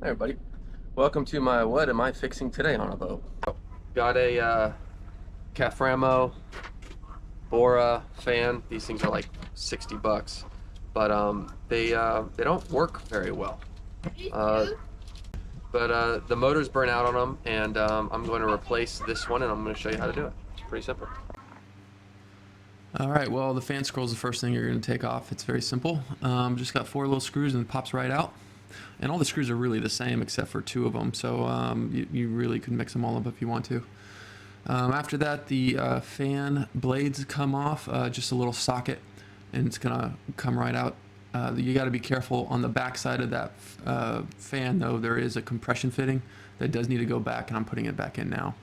Hey everybody, welcome to my what am I fixing today on a boat. Got a Caframo Bora fan. These things are like 60 bucks, but they don't work very well. But the motors burn out on them, and I'm going to replace this one, and I'm going to show you how to do it. It's pretty simple. All right, well, the fan scroll is the first thing you're going to take off. It's very simple. Just got 4 little screws and it pops right out. And all the screws are really the same except for 2 of them, so you really could mix them all up if you want to. After that, the fan blades come off, just a little socket, and it's going to come right out. You got to be careful on the back side of that fan, though. There is a compression fitting that does need to go back, and I'm putting it back in now.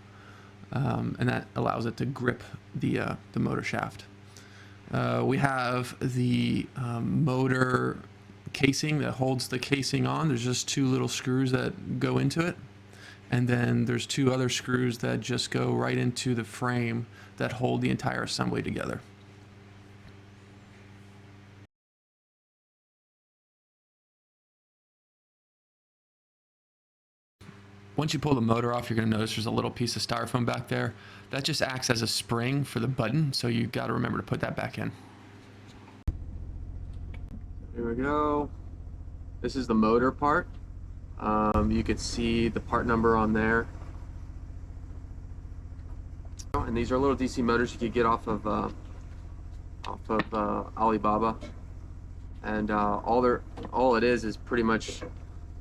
And that allows it to grip the motor shaft. We have the motor casing that holds the casing on. There's just 2 little screws that go into it, and then there's 2 other screws that just go right into the frame that hold the entire assembly together. Once you pull the motor off, you're going to notice there's a little piece of styrofoam back there. That just acts as a spring for the button, so you got to remember to put that back in. Here we go. This is the motor part. You could see the part number on there. And these are little DC motors you could get off of Alibaba. And all it is pretty much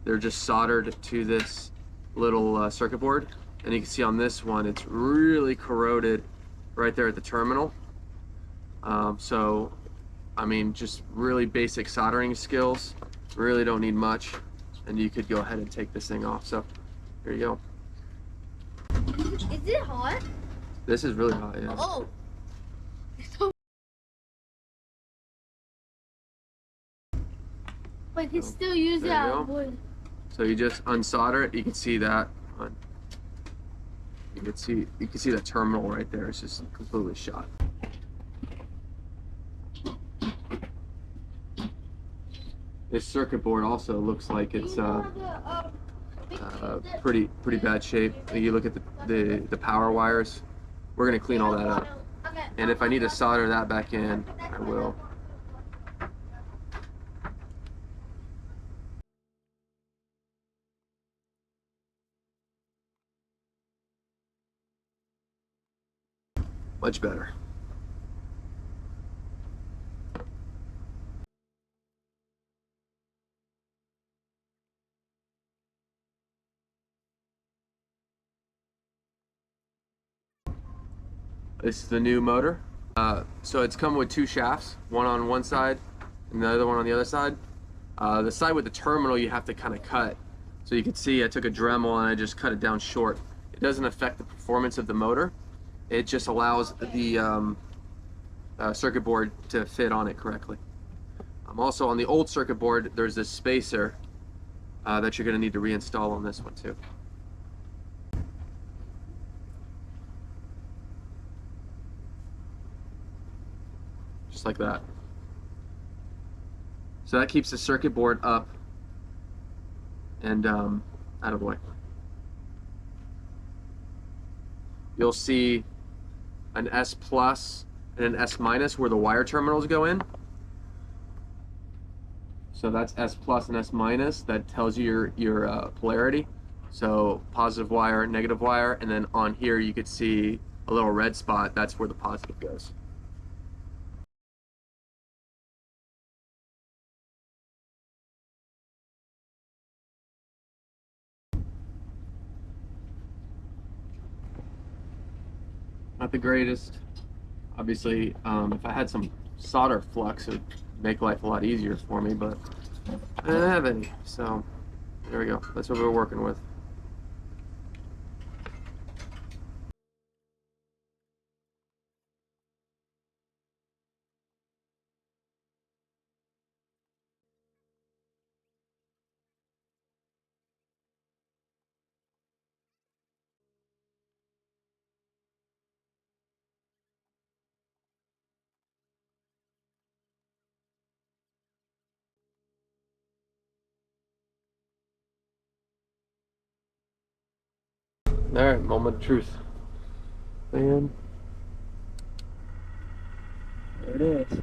they're just soldered to this little circuit board. And you can see on this one, it's really corroded right there at the terminal. So, I mean, just really basic soldering skills. Really don't need much, and you could go ahead and take this thing off. So, here you go. Is it hot? This is really hot, yeah. Oh. But he still uses that wood. So you just unsolder it. You can see that. You can see that terminal right there. It's just completely shot. This circuit board also looks like it's pretty bad shape. You look at the power wires. We're gonna clean all that up. And if I need to solder that back in, I will. Much better. This is the new motor. So it's come with 2 shafts, one on one side and the other one on the other side. The side with the terminal you have to kind of cut. So you can see I took a Dremel and I just cut it down short. It doesn't affect the performance of the motor. It just allows the circuit board to fit on it correctly. Also on the old circuit board, there's this spacer that you're going to need to reinstall on this one too. Just like that. So that keeps the circuit board up and out of the way. You'll see an S plus and an S minus where the wire terminals go in. So that's S plus and S minus. That tells you your polarity. So positive wire, negative wire, and then on here you could see a little red spot. That's where the positive goes. Not the greatest. Obviously, if I had some solder flux, it would make life a lot easier for me, but I don't have any. So there we go. That's what we're working with. All right, moment of truth. Fan. There it is.